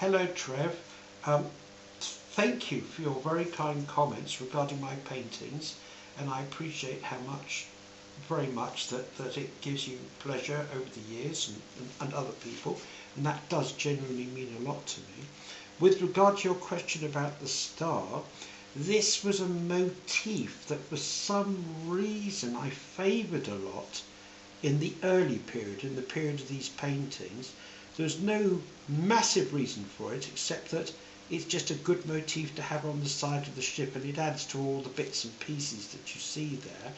Hello Trev, thank you for your very kind comments regarding my paintings, and I appreciate very much that it gives you pleasure over the years and other people, and that does genuinely mean a lot to me. With regard to your question about the star, this was a motif that for some reason I favoured a lot in the early period, in the period of these paintings. There's no massive reason for it except that it's just a good motif to have on the side of the ship, and it adds to all the bits and pieces that you see there.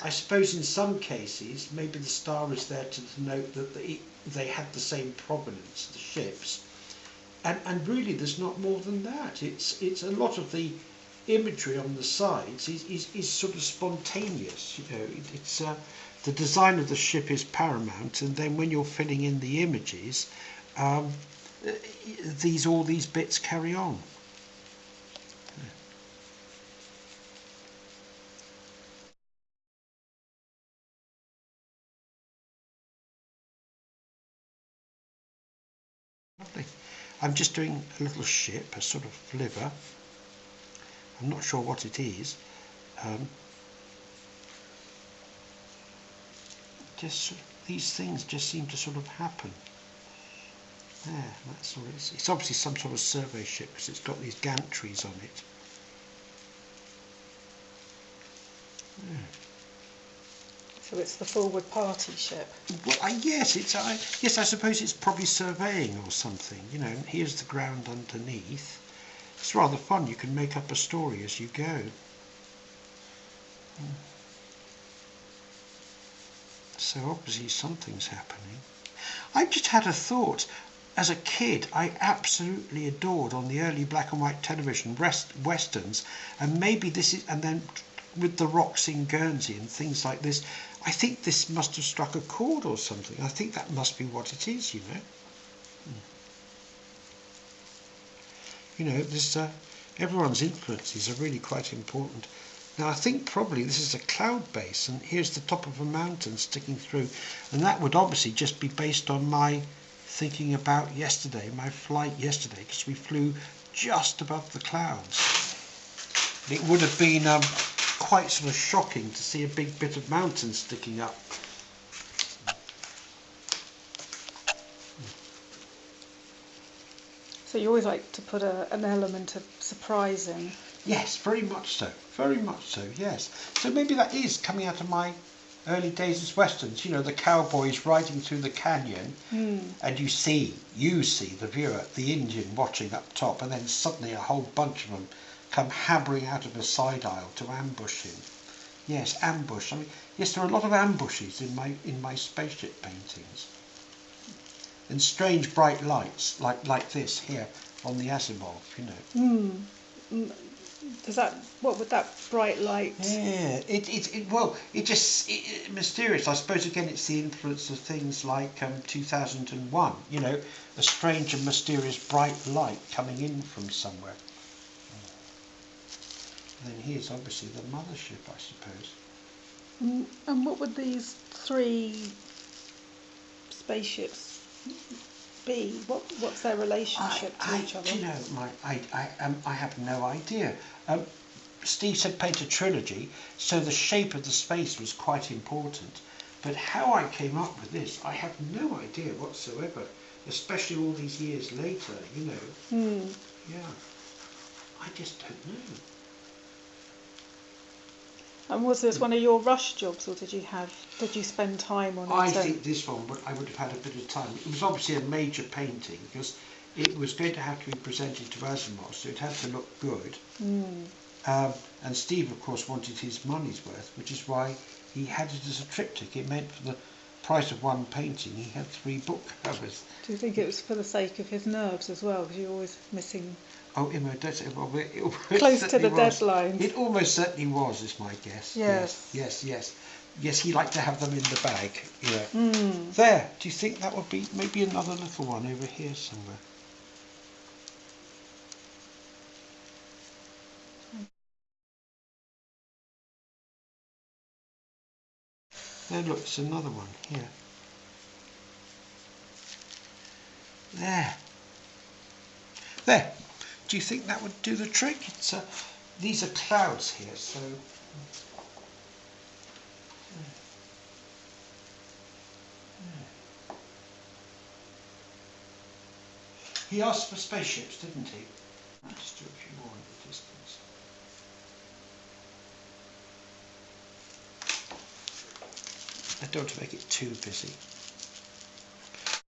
I suppose in some cases maybe the star is there to denote that they had the same provenance, the ships, and really there's not more than that. It's a lot of the imagery on the sides is sort of spontaneous, you know. It's the design of the ship is paramount, and then when you're filling in the images, all these bits carry on. Lovely. I'm just doing a little ship, a sort of flivver. I'm not sure what it is. These things just seem to sort of happen. There, that's all it is. It's obviously some sort of survey ship because it's got these gantries on it. Yeah. So it's the forward party ship. Well, yes, yes, I suppose it's probably surveying or something. You know, and here's the ground underneath. It's rather fun. You can make up a story as you go. So obviously something's happening. I just had a thought. As a kid, I absolutely adored on the early black and white television westerns, and maybe this is, and then with the rocks in Guernsey and things like this, I think this must have struck a chord or something. I think that must be what it is, you know. You know, there's everyone's influences are really quite important. Now I think probably this is a cloud base, and here's the top of a mountain sticking through, and that would obviously just be based on my thinking about yesterday, my flight yesterday, because we flew just above the clouds. It would have been quite sort of shocking to see a big bit of mountain sticking up. So you always like to put an element of surprise in. Yes, very much so, yes. So maybe that is coming out of my early days as westerns, you know, the cowboys riding through the canyon, and you see the viewer, the Indian watching up top, and then suddenly a whole bunch of them come hammering out of a side aisle to ambush him. Yes, ambush. I mean, yes, there are a lot of ambushes in my spaceship paintings, and strange bright lights like this here on the Asimov, you know. What would that bright light? Yeah, it's mysterious. I suppose again it's the influence of things like 2001. You know, a strange and mysterious bright light coming in from somewhere. And then here's obviously the mothership, I suppose. And what would these three spaceships be? What's their relationship to each other? Do you know, I have no idea. Steve said paint a trilogy, so the shape of the space was quite important. But how I came up with this, I have no idea whatsoever, especially all these years later, you know. Yeah, I just don't know. And was this one of your rush jobs, or did you spend time on it? I think this one, I would have had a bit of time. It was obviously a major painting because it was going to have to be presented to Asimov, so it had to look good. And Steve, of course, wanted his money's worth, which is why he had it as a triptych. It meant for the price of one painting, he had 3 book covers. Do you think it was for the sake of his nerves as well, because you're always missing? Oh, Close to the deadline. It almost certainly was, is my guess. Yes, he liked to have them in the bag. Yeah. There, do you think that would be maybe another little one over here somewhere? There, look, it's another one here. There. There. Do you think that would do the trick? It's, these are clouds here, so... He asked for spaceships, didn't he? Just do a few more in the distance. I don't want to make it too busy.